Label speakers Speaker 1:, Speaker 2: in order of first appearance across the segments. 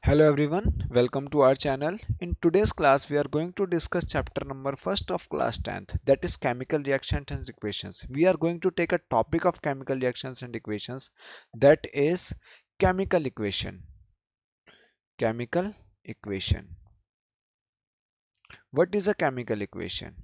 Speaker 1: Hello everyone, welcome to our channel. In today's class, we are going to discuss chapter number first of class 10th, that is chemical reactions and equations. We are going to take a topic of chemical reactions and equations, that is chemical equation. Chemical equation. What is a chemical equation?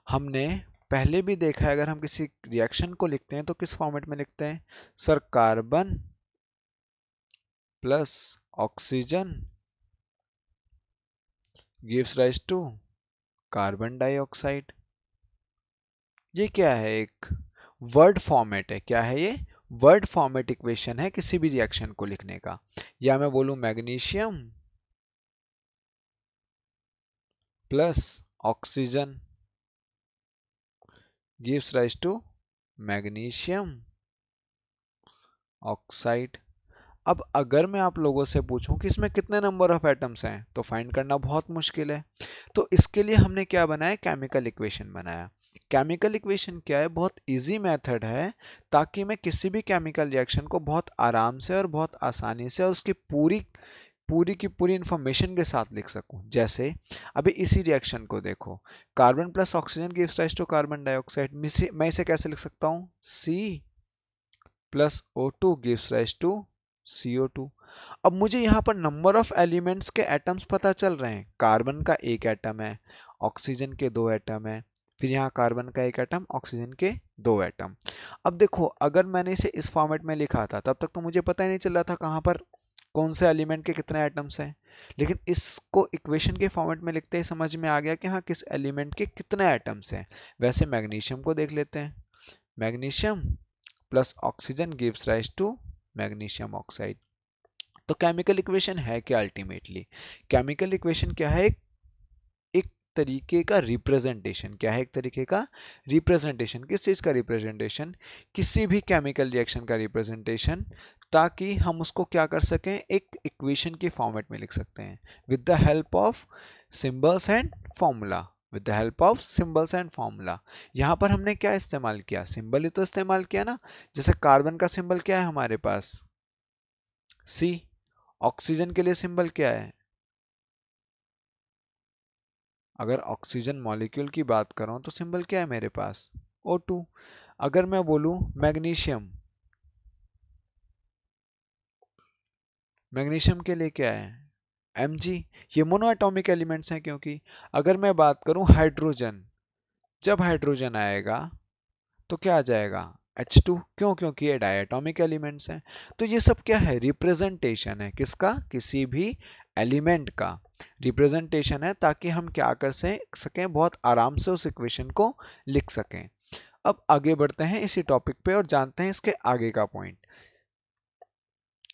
Speaker 1: हमने पहले भी देखा है, अगर हम किसी reaction को लिखते हैं तो किस फॉर्मेट में लिखते हैं sir? Carbon plus oxygen gives rise to carbon dioxide. ये क्या है? एक वर्ड फॉर्मेट है। क्या है ये? वर्ड फॉर्मेट इक्वेशन है किसी भी रिएक्शन को लिखने का। या मैं बोलूं magnesium plus oxygen gives rise to magnesium oxide. अब अगर मैं आप लोगों से पूछूं कि इसमें कितने नंबर ऑफ एटम्स हैं तो फाइंड करना बहुत मुश्किल है। तो इसके लिए हमने क्या बनाया? केमिकल इक्वेशन बनाया। केमिकल इक्वेशन क्या है? बहुत इजी मेथड है ताकि मैं किसी भी केमिकल रिएक्शन को बहुत आराम से और बहुत आसानी से और उसकी पूरी पूरी की पूरी इंफॉर्मेशन के साथ लिख सकूं। जैसे अभी इसी रिएक्शन को देखो, carbon plus oxygen gives rise to carbon dioxide. मैं इसे कैसे लिख सकता हूं? C plus O2 gives rise to CO2। अब मुझे यहाँ पर नंबर ऑफ एलिमेंट्स के एटम्स पता चल रहे हैं। कार्बन का एक एटम है, ऑक्सीजन के दो एटम है, फिर यहाँ कार्बन का एक एटम, ऑक्सीजन के दो एटम। अब देखो, अगर मैंने इसे इस फॉर्मेट में लिखा था तब तक तो मुझे पता ही नहीं चल रहा था कहाँ पर कौन से एलिमेंट के कितने एटम्स हैं। लेकिन इसको इक्वेशन के फॉर्मेट में लिखते ही समझ में आ गया कि हाँ किस एलिमेंट के कितने एटम्स हैं। वैसे मैग्नीशियम को देख लेते हैं। Magnesium plus oxygen gives rise to magnesium oxide. तो केमिकल इक्वेशन है क्या? अल्टीमेटली केमिकल इक्वेशन क्या है? एक तरीके का रिप्रेजेंटेशन। क्या है? एक तरीके का रिप्रेजेंटेशन। किस चीज का रिप्रेजेंटेशन? किसी भी केमिकल रिएक्शन का रिप्रेजेंटेशन, ताकि हम उसको क्या कर सकें? एक इक्वेशन के फॉर्मेट में लिख सकते हैं with the help of symbols and formula. With the help of symbols and formula. यहाँ पर हमने क्या इस्तेमाल किया? सिंबल ही तो इस्तेमाल किया ना। जैसे कार्बन का सिंबल क्या है हमारे पास? सी। ऑक्सीजन के लिए सिंबल क्या है? अगर ऑक्सीजन मॉलिक्यूल की बात करूं तो सिंबल क्या है मेरे पास? O2। अगर मैं बोलूं मैग्नीशियम, मैग्नीशियम के लिए क्या है? Mg। ये मोनो एटॉमिक एलिमेंट्स हैं क्योंकि। अगर मैं बात करूं हाइड्रोजन, जब हाइड्रोजन आएगा तो क्या आ जाएगा? H2। क्यों? क्योंकि ये डायटोमिक एलिमेंट्स हैं। तो ये सब क्या है? रिप्रेजेंटेशन है। किसका? किसी भी एलिमेंट का रिप्रेजेंटेशन है, ताकि हम क्या कर सकें? बहुत आराम से उस इक्वेशन को लिख सकें। अब आगे बढ़ते हैं इसी टॉपिक पे और जानते हैं इसके आगे का पॉइंट।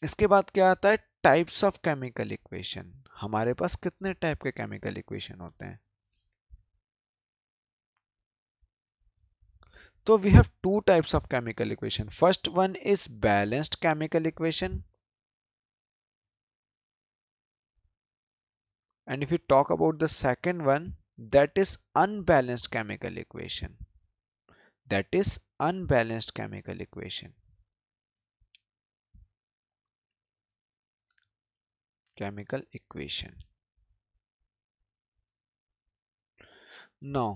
Speaker 1: इसके बाद क्या आता है? Types of chemical equation. हमारे पास कितने टाइप के केमिकल इक्वेशन होते हैं? So we have two types of chemical equation. First one is balanced chemical equation. And if we talk about the second one, that is unbalanced chemical equation. That is unbalanced chemical equation. Chemical equation. Now,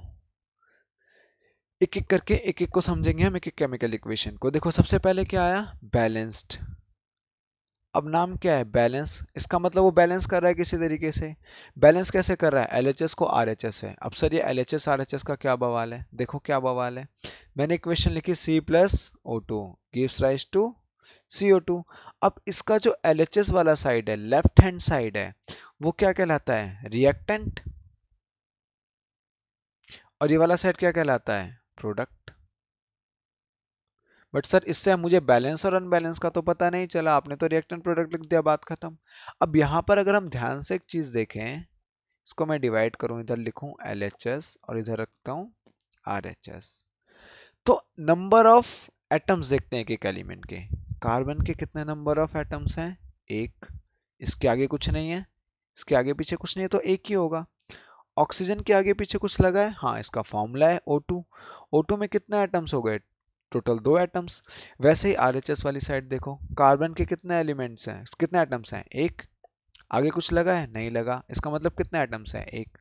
Speaker 1: एक एक करके एक एक को समझेंगे हम, एक एक केमिकल इक्वेशन को। देखो सबसे पहले क्या आया? बैलेंस्ड। अब नाम क्या है? बैलेंस। इसका मतलब वो बैलेंस कर रहा है किसी तरीके से। बैलेंस कैसे कर रहा है? एलएचएस को आरएचएस है। अब सर ये एलएचएस आरएचएस का क्या बवाल है? देखो क्या बवाल है। मैंने इक्वेशन लिखी C plus O2 gives rise to CO2। अब इसका जो एलएचएस वाला साइड है, लेफ्ट हैंड साइड है, वो क्या कहलाता है? रिएक्टेंट। और ये वाला साइड क्या कहलाता है? प्रोडक्ट। बट सर इससे मुझे बैलेंस और अनबैलेंस का तो पता नहीं चला, आपने तो रिएक्टेंट प्रोडक्ट लिख दिया, बात खत्म। अब यहां पर अगर हम ध्यान से एक चीज देखें, इसको मैं डिवाइड करूं, इधर लिखूं LHS और इधर रखता हूं RHS। तो नंबर ऑफ एटम्स देखते हैं एक एलिमेंट के। कार्बन के कितने नंबर ऑफ एटम्स हैं? एक। इसके आगे कुछ नहीं है, इसके आगे पीछे कुछ नहीं है, तो एक ही होगा। ऑक्सीजन के आगे पीछे कुछ लगा है? हाँ, इसका फॉर्मूला है O2। O2 में कितने एटम्स हो गए? Total 2 atoms. वैसे ही आरएचएस वाली साइड देखो, कार्बन के कितने एलिमेंट्स हैं, कितने एटम्स हैं, एक। आगे कुछ लगा है, नहीं लगा, इसका मतलब कितने एटम्स हैं, एक।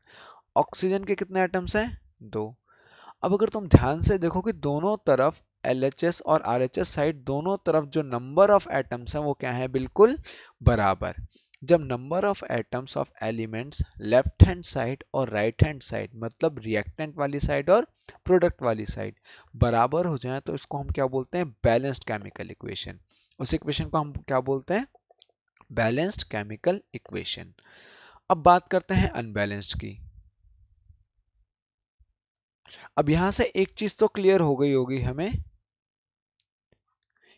Speaker 1: ऑक्सीजन के कितने एटम्स हैं, 2। अब अगर तुम ध्यान से देखो कि दोनों तरफ LHS और RHS साइड दोनों तरफ जो नंबर ऑफ एटम्स हैं वो क्या है, बिल्कुल बराबर। जब number of atoms of elements left hand side और राइट हैंड साइड, मतलब रिएक्टेंट वाली साइड और प्रोडक्ट वाली साइड बराबर हो जाए, तो इसको हम क्या बोलते हैं, बैलेंस्ड केमिकल इक्वेशन। उस इक्वेशन को हम क्या बोलते हैं, बैलेंस्ड केमिकल इक्वेशन। अब बात करते हैं अनबैलेंस्ड की। अब यहां से एक चीज तो क्लियर हो गई होगी हमें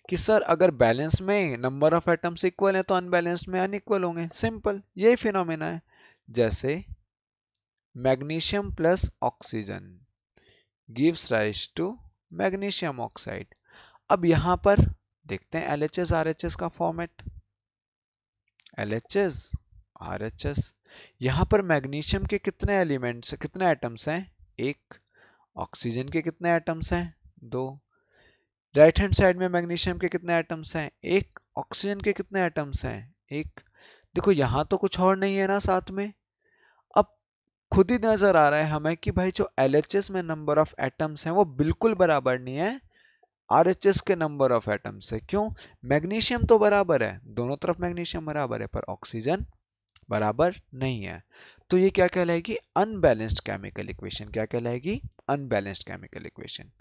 Speaker 1: कि सर अगर बैलेंस में नंबर ऑफ एटम्स इक्वल है तो अनबैलेंस्ड में अनइक्वल होंगे, सिंपल यही फिनोमेना है। जैसे magnesium plus oxygen gives rise to magnesium oxide. अब यहां पर देखते हैं LHS RHS का फॉर्मेट, LHS RHS। यहां पर मैग्नीशियम के कितने एलिमेंट्स, कितने एटम्स हैं, एक। ऑक्सीजन के कितने एटम्स हैं, दो। राइट हैंड साइड में मैग्नीशियम के कितने एटम्स हैं, एक। ऑक्सीजन के कितने एटम्स हैं, एक। देखो यहां तो कुछ और नहीं है ना साथ में। अब खुद ही नजर आ रहा है हमें कि भाई जो LHS में नंबर ऑफ एटम्स हैं वो बिल्कुल बराबर नहीं है RHS के नंबर ऑफ एटम्स से। क्यों, मैग्नीशियम तो बराबर है, दोनों तरफ मैग्नीशियम बराबर है, पर ऑक्सीजन बराबर नहीं है। तो ये क्या कहलाएगी, अनबैलेंस्ड केमिकल इक्वेशन। क्या कहलाएगी, अनबैलेंस्ड केमिकल इक्वेशन।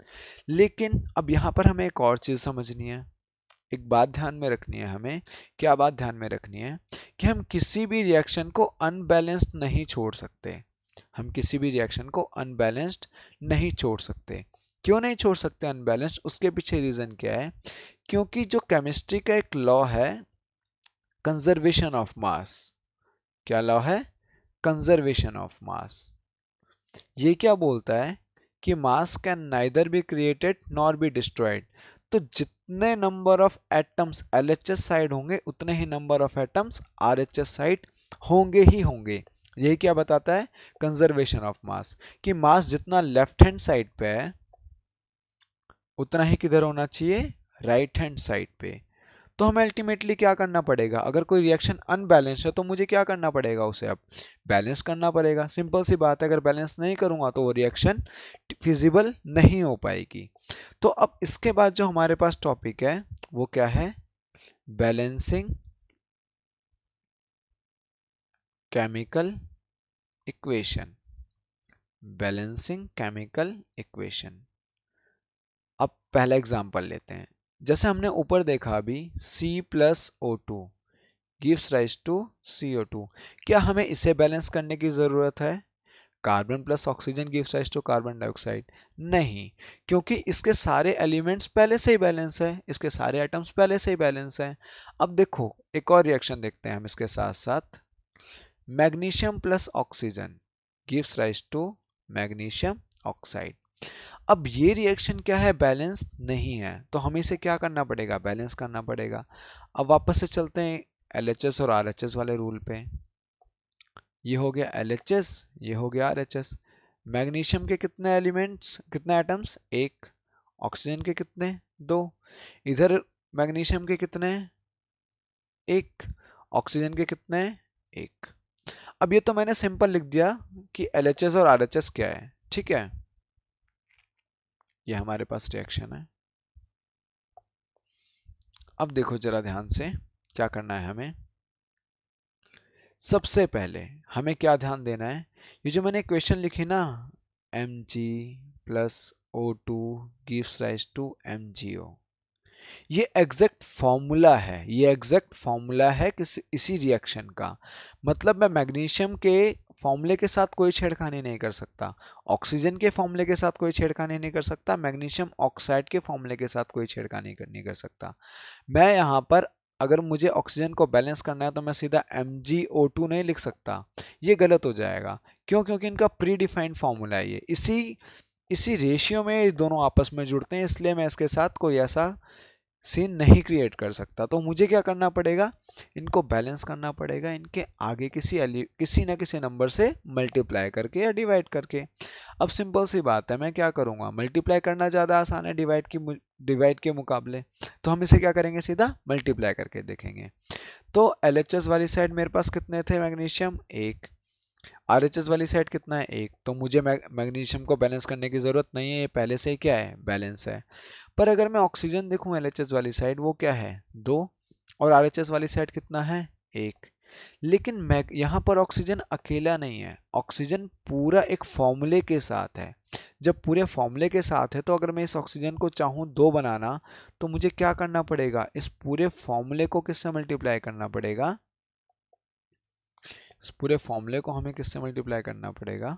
Speaker 1: लेकिन अब यहां पर हमें एक और चीज समझनी है, एक बात ध्यान में रखनी है हमें। क्या बात ध्यान में रखनी है, कि हम किसी भी रिएक्शन को अनबैलेंस्ड नहीं छोड़ सकते। हम किसी भी रिएक्शन को अनबैलेंस्ड नहीं छोड़ सकते। क्यों नहीं छोड़ सकते अनबैलेंस्ड, उसके पीछे रीजन क्या है, क्योंकि जो केमिस्ट्री का एक लॉ है, कंजर्वेशन ऑफ मास। क्या लॉ है, कंजर्वेशन ऑफ मास। ये क्या बोलता है कि mass can neither be created nor be destroyed. तो जितने number of atoms LHS side होंगे उतने ही number of atoms RHS side होंगे ही होंगे। यही क्या बताता है, कंजर्वेशन ऑफ मास, कि मास जितना लेफ्ट हैंड साइड पे है उतना ही किधर होना चाहिए, राइट हैंड साइड पे। तो हमें अल्टीमेटली क्या करना पड़ेगा, अगर कोई रिएक्शन अनबैलेंस्ड है तो मुझे क्या करना पड़ेगा, उसे अब बैलेंस करना पड़ेगा। सिंपल सी बात है, अगर बैलेंस नहीं करूंगा तो वो रिएक्शन फिजिबल नहीं हो पाएगी। तो अब इसके बाद जो हमारे पास टॉपिक है वो क्या है, balancing chemical equation. Balancing chemical equation. अब पहला एग्जांपल लेते हैं। जैसे हमने ऊपर देखा अभी, C+O2 gives rise to CO2। क्या हमें इसे बैलेंस करने की जरूरत है, carbon plus oxygen gives rise to carbon dioxide, नहीं। क्योंकि इसके सारे एलिमेंट्स पहले से ही बैलेंस है, इसके सारे एटम्स पहले से ही बैलेंस है। अब देखो एक और रिएक्शन देखते हैं हम इसके साथ साथ, magnesium plus oxygen gives rise to magnesium oxide. अब ये रिएक्शन क्या है, बैलेंस नहीं है, तो हमें इसे क्या करना पड़ेगा, बैलेंस करना पड़ेगा। अब वापस से चलते हैं LHS और RHS वाले रूल पे। ये हो गया LHS, ये हो गया RHS। मैग्नीशियम के कितने एलिमेंट्स, कितने एटम्स, एक। ऑक्सीजन के कितने, दो। इधर मैग्नीशियम के कितने, एक। ऑक्सीजन के कितने, एक। अब ये तो मैंने सिंपल लिख दिया कि LHS और RHS क्या है, ठीक है। ये हमारे पास रिएक्शन है। अब देखो जरा ध्यान से, क्या करना है हमें। सबसे पहले हमें क्या ध्यान देना है, ये जो मैंने इक्वेशन लिखी ना, Mg plus O2 gives rise to MgO, ये एग्जैक्ट फॉर्मूला है, ये एग्जैक्ट फॉर्मूला है किसी इसी रिएक्शन का। मतलब मैं मैग्नीशियम के फॉर्मूले के साथ कोई छेड़खानी नहीं कर सकता, ऑक्सीजन के फॉर्मूले के साथ कोई छेड़खानी नहीं कर सकता, मैग्नीशियम ऑक्साइड के फॉर्मूले के साथ कोई छेड़खानी नहीं कर सकता। मैं यहाँ पर अगर मुझे ऑक्सीजन को बैलेंस करना है तो मैं सीधा MgO2 नहीं लिख सकता, ये गलत हो जाएगा। क्यों, क्योंकि इनका प्री डिफाइंड फॉर्मूला है ये, इसी इसी रेशियो में ये दोनों आपस में जुड़ते हैं, इसलिए मैं इसके साथ कोई ऐसा सीन नहीं क्रिएट कर सकता। तो मुझे क्या करना पड़ेगा, इनको बैलेंस करना पड़ेगा, इनके आगे किसी ना किसी नंबर से मल्टीप्लाई करके या डिवाइड करके। अब सिंपल सी बात है, मैं क्या करूंगा, मल्टीप्लाई करना ज्यादा आसान है डिवाइड की डिवाइड के मुकाबले। तो हम इसे क्या करेंगे, सीधा मल्टीप्लाई करके देखेंगे। तो LHS वाली साइड मेरे पास कितने थे मैग्नीशियम, एक। RHS वाली साइड कितना है, एक। तो मुझे मैग्नीशियम को बैलेंस करने की जरूरत नहीं है, ये पहले से ही क्या है, बैलेंस है। पर अगर मैं ऑक्सीजन देखूं LHS वाली साइड, वो क्या है, दो। और RHS वाली साइड कितना है, एक। लेकिन मैं यहाँ पर ऑक्सीजन अकेला नहीं है, ऑक्सीजन पूरा एक फॉर्मूले के साथ है। जब पूरे फॉर्मूले के साथ है, तो अगर मैं इस ऑक्सीजन को चाहूँ दो बनाना, तो मुझे क्या करना पड़ेगा, इस पूरे फॉर्मूले को किससे मल्टीप्लाई करना पड़ेगा, इस पूरे फॉर्मूले को हमें किससे मल्टीप्लाई करना पड़ेगा,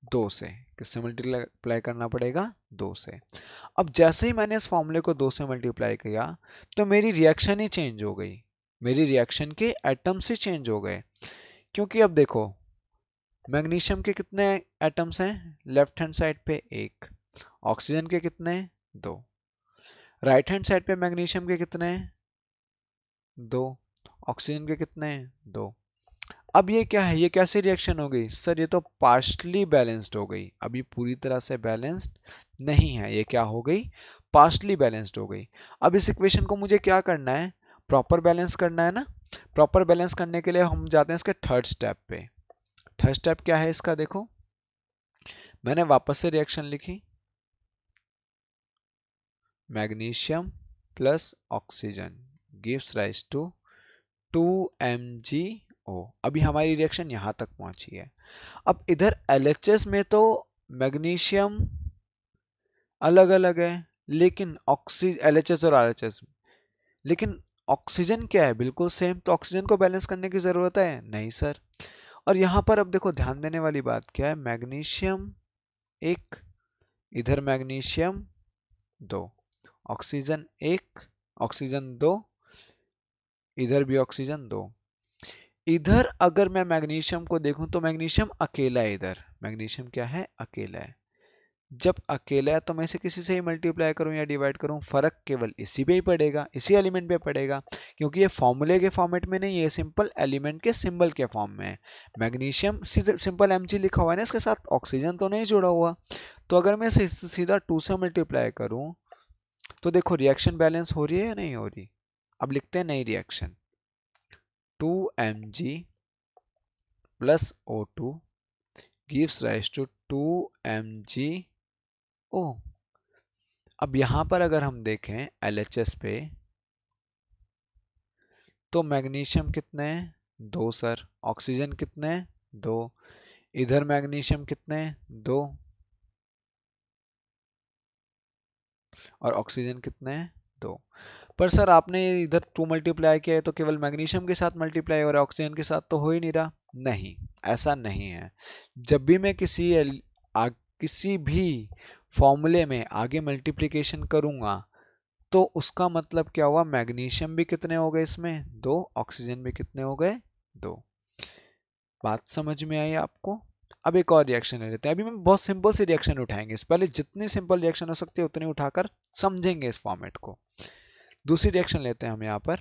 Speaker 1: दो से। किससे मल्टीप्लाई करना पड़ेगा, दो से। अब जैसे ही मैंने इस फॉर्मूले को दो से मल्टीप्लाई किया, तो मेरी रिएक्शन ही चेंज हो गई, मेरी रिएक्शन के एटम्स ही चेंज हो गए। क्योंकि अब देखो, मैग्नीशियम के कितने एटम्स हैं लेफ्ट हैंड साइड पे, एक। ऑक्सीजन के कितने, दो। राइट हैंड साइड पे मैग्नीशियम के कितने हैं, दो। ऑक्सीजन के कितने हैं, दो। अब ये क्या है, ये कैसे रिएक्शन हो गई सर, ये तो पार्शली बैलेंस्ड हो गई, अभी पूरी तरह से बैलेंस्ड नहीं है, ये क्या हो गई, पार्शली बैलेंस्ड हो गई। अब इस इक्वेशन को मुझे क्या करना है, प्रॉपर बैलेंस करना है ना। प्रॉपर बैलेंस करने के लिए हम जाते हैं इसके थर्ड स्टेप पे। थर्ड स्टेप क्या है इसका, देखो मैंने वापस से रिएक्शन लिखी, magnesium plus oxygen gives rise to 2MgO। अभी हमारी रिएक्शन यहां तक पहुंची है। अब इधर LHS में तो मैग्नीशियम अलग अलग है, लेकिन LHS और RHS, लेकिन ऑक्सीजन क्या है, बिल्कुल सेम। तो ऑक्सीजन को बैलेंस करने की जरूरत है, नहीं सर। और यहां पर अब देखो ध्यान देने वाली बात क्या है, मैग्नीशियम एक, इधर मैग्नीशियम दो, ऑक्सीजन एक, ऑक्सीजन दो, इधर भी ऑक्सीजन दो। इधर अगर मैं मैग्नीशियम को देखूं, तो मैग्नीशियम अकेला है, इधर मैग्नीशियम क्या है, अकेला है। जब अकेला है, तो मैं इसे किसी से ही मल्टीप्लाई करूं या डिवाइड करूं, फर्क केवल इसी पे ही पड़ेगा, इसी एलिमेंट पे पड़ेगा। क्योंकि ये फॉर्मूले के फॉर्मेट में नहीं है, सिंपल एलिमेंट के सिंबल के फॉर्म में है। मैग्नीशियम सिंपल Mg लिखा हुआ है ना, इसके साथ ऑक्सीजन तो नहीं जुड़ा हुआ। तो अगर मैं सीधा 2 से मल्टीप्लाई करूं, तो देखो रिएक्शन बैलेंस हो रही है या नहीं हो रही। अब लिखते हैं नई reaction, 2Mg plus O2 gives rise to 2MgO। अब यहां पर अगर हम देखें LHS पे, तो मैग्नीशियम कितने हैं, दो सर। ऑक्सीजन कितने हैं, दो। इधर मैग्नीशियम कितने हैं, दो। और ऑक्सीजन कितने हैं, दो। पर सर आपने इधर 2 मल्टीप्लाई किया है, तो केवल मैग्नीशियम के साथ मल्टीप्लाई हो रहा है, ऑक्सीजन के साथ तो हो ही नहीं रहा। नहीं, ऐसा नहीं है। जब भी मैं किसी भी फॉर्मूले में आगे मल्टीप्लिकेशन करूंगा, तो उसका मतलब क्या हुआ, मैग्नीशियम भी कितने हो गए इसमें, दो। ऑक्सीजन भी कितने हो गए, दो। बात समझ में आई आपको। अब एक और रिएक्शन ले लेते हैं। अभी हम बहुत सिंपल सी रिएक्शन उठाएंगे, इस पहले जितनी सिंपल रिएक्शन हो सकती है उतनी उठाकर समझेंगे इस फॉर्मेट को। दूसरी रिएक्शन लेते हैं हम यहाँ पर,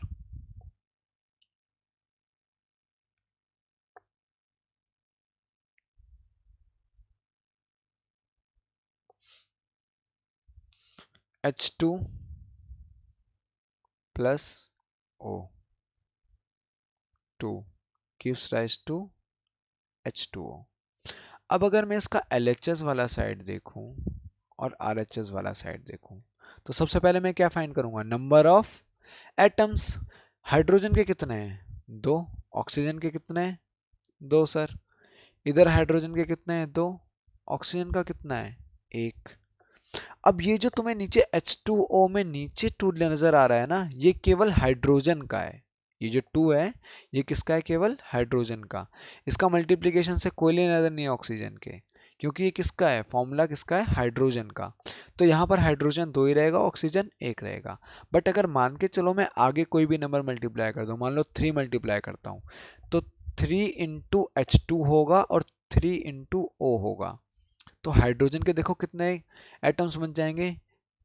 Speaker 1: H2 plus O2 gives rise to H2O। अब अगर मैं इसका LHS वाला साइड देखूं और RHS वाला साइड देखूं, तो सबसे पहले मैं क्या फाइंड करूंगा, नंबर ऑफ एटम्स। हाइड्रोजन के कितने हैं, दो। ऑक्सीजन के कितने हैं, दो सर। इधर हाइड्रोजन के कितने हैं, दो। ऑक्सीजन का कितना है, एक। अब ये जो तुम्हें नीचे H2O में नीचे 2 नजर आ रहा है ना, ये केवल हाइड्रोजन का है। ये जो 2 है, ये किसका है, केवल हाइड्रोजन का। इसका मल्टीप्लिकेशन से कोई लेना देना नहीं है ऑक्सीजन के, क्योंकि ये किसका है, फॉर्मूला किसका है, हाइड्रोजन का। तो यहाँ पर हाइड्रोजन दो ही रहेगा, ऑक्सीजन एक रहेगा। बट अगर मान के चलो मैं आगे कोई भी नंबर मल्टीप्लाई कर दूं, मान लो 3 मल्टीप्लाई करता हूँ, तो 3 इंटू H2 होगा और 3 इंटू O होगा। तो हाइड्रोजन के देखो कितने एटम्स बन जाएंगे,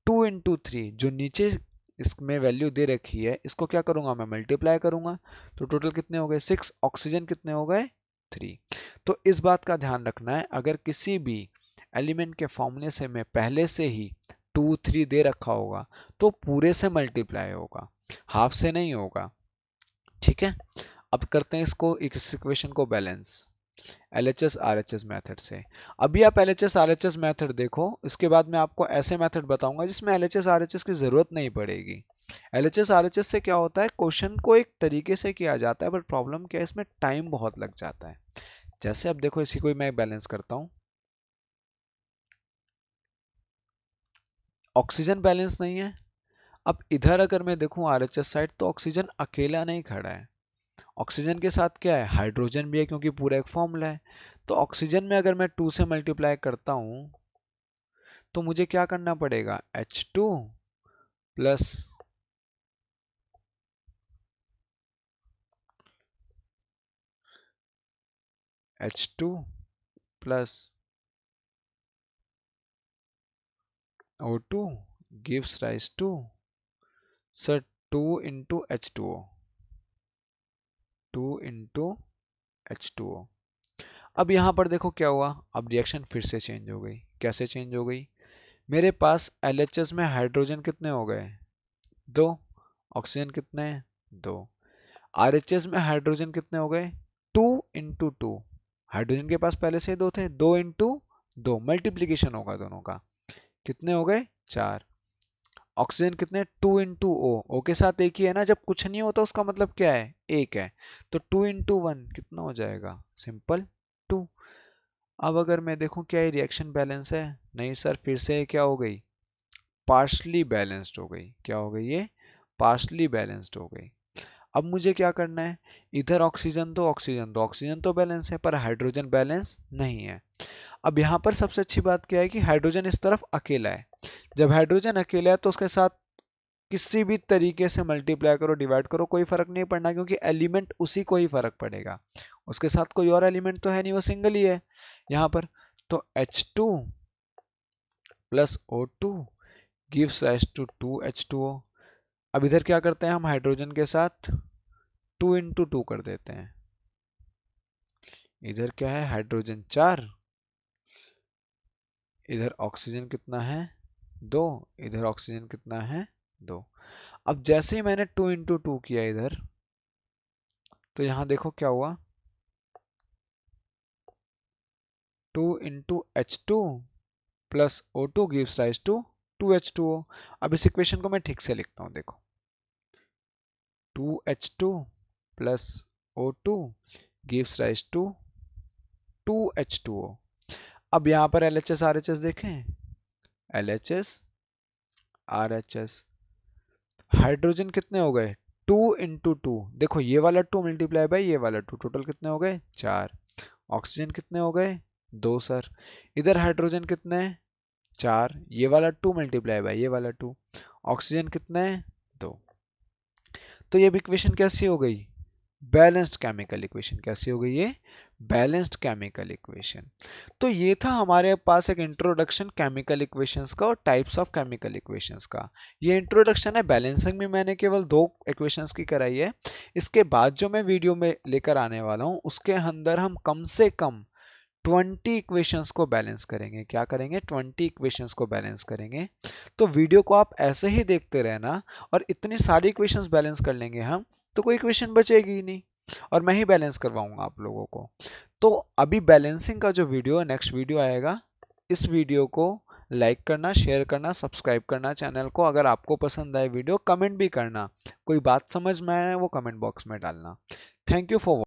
Speaker 1: 2 इंटू 3। जो नीचे इसमें वैल्यू दे रखी है, इसको क्या करूंगा, मैं मल्टीप्लाई करूंगा। तो टोटल कितने हो गए, 6। ऑक्सीजन कितने हो गए, 3। तो इस बात का ध्यान रखना है, अगर किसी भी एलिमेंट के फॉर्मूले से मैं पहले से ही 2 3 दे रखा होगा तो पूरे से मल्टीप्लाई होगा, हाफ से नहीं होगा। ठीक है, अब करते हैं इसको, इस इक्वेशन को बैलेंस LHS RHS मेथड से। अभी आप LHS RHS मेथड देखो, इसके बाद मैं आपको ऐसे मेथड बताऊंगा जिसमें LHS RHS की जरूरत नहीं पड़ेगी। LHS RHS से क्या होता है, क्वेश्चन को एक तरीके से किया जाता है, बट प्रॉब्लम क्या है, इसमें टाइम बहुत लग जाता है। जैसे अब देखो, इसी को मैं बैलेंस करता हूँ। ऑक्सीजन बैलेंस नहीं है। अब इधर अगर मैं देखूं RHS साइड, तो ऑक्सीजन अकेला नहीं खड़ा है, ऑक्सीजन के साथ क्या है, हाइड्रोजन भी है, क्योंकि पूरा एक फॉर्मूला है। तो ऑक्सीजन में अगर मैं 2 से मल्टीप्लाई करता हूं तो मुझे क्या करना पड़ेगा, H2 plus H2 plus O2 gives rise to, sir, 2 into H2O, 2 into H2O। अब यहां पर देखो क्या हुआ, अब रिएक्शन फिर से चेंज हो गई। कैसे चेंज हो गई, मेरे पास LHS में हाइड्रोजन कितने हो गए, 2, ऑक्सीजन कितने हैं, 2। RHS में हाइड्रोजन कितने हो गए, 2 इंटू 2, हाइड्रोजन के पास पहले से 2 थे, 2 इंटू 2, मल्टीप्लीकेशन होगा दोनों का, कितने हो गए, 4। ऑक्सीजन कितने, 2 इंटू ओ के साथ एक ही है ना, जब कुछ नहीं होता उसका मतलब क्या है, एक है। तो 2 इंटू 1 कितना हो जाएगा, सिंपल 2। अब अगर मैं देखूं क्या ये रिएक्शन बैलेंस है, नहीं सर, फिर से क्या हो गई, पार्शली बैलेंस्ड हो गई। क्या हो गई ये, पार्शली बैलेंस्ड हो गई। अब मुझे क्या करना है, इधर ऑक्सीजन तो ऑक्सीजन तो बैलेंस है, पर हाइड्रोजन बैलेंस नहीं है। अब यहाँ पर सबसे अच्छी बात क्या है कि हाइड्रोजन इस तरफ अकेला है। जब हाइड्रोजन अकेला है तो उसके साथ किसी भी तरीके से मल्टीप्लाई करो, डिवाइड करो, कोई फर्क नहीं पड़ना, क्योंकि एलिमेंट उसी को ही फर्क पड़ेगा, उसके साथ कोई और एलिमेंट तो है नहीं, वो सिंगल ही है यहाँ पर। तो H2 plus O2 gives rise to 2H2O। अब इधर क्या करते हैं, हम हाइड्रोजन के साथ 2 इंटू 2 कर देते हैं। इधर क्या है, हाइड्रोजन 4, इधर ऑक्सीजन कितना है, 2, इधर ऑक्सीजन कितना है, 2। अब जैसे ही मैंने 2 इंटू 2 किया इधर, तो यहां देखो क्या हुआ, 2 into H2 plus O2 gives rise to 2H2O। अब इस इक्वेशन को मैं ठीक से लिखता हूं, देखो, 2H2 plus O2 gives rise to 2H2O। अब यहां पर LHS RHS देखें, LHS RHS, हाइड्रोजन कितने हो गए, 2 इंटू 2, देखो ये वाला 2 मल्टीप्लाई बाय ये वाला 2, टोटल कितने हो गए, 4। ऑक्सीजन कितने हो गए, 2 सर। इधर हाइड्रोजन कितने हैं, 4, ये वाला 2 मल्टीप्लाई बाय ये वाला 2, ऑक्सीजन कितने हैं, 2। तो ये इक्वेशन कैसी हो गई, बैलेंस्ड केमिकल इक्वेशन। कैसी हो गई ये, बैलेंस्ड केमिकल इक्वेशन। तो ये था हमारे पास एक इंट्रोडक्शन केमिकल इक्वेशंस का और टाइप्स ऑफ केमिकल इक्वेशंस का। ये इंट्रोडक्शन है, बैलेंसिंग में मैंने केवल 2 इक्वेशंस की कराई है। इसके बाद जो मैं वीडियो में लेकर आने वाला हूँ उसके अंदर हम कम से कम 20 इक्वेशंस को बैलेंस करेंगे। क्या करेंगे, 20 इक्वेशंस को बैलेंस करेंगे। तो वीडियो को आप ऐसे ही देखते रहना, और इतनी सारी इक्वेशंस बैलेंस कर लेंगे हम, तो कोई इक्वेशन बचेगी ही नहीं, और मैं ही बैलेंस करवाऊंगा आप लोगों को। तो अभी बैलेंसिंग का जो वीडियो, नेक्स्ट वीडियो आएगा, इस वीडियो को लाइक करना, शेयर करना, सब्सक्राइब करना चैनल को। अगर आपको पसंद आए वीडियो, कमेंट भी करना, कोई बात समझ में आए वो कमेंट बॉक्स में डालना। Thank you for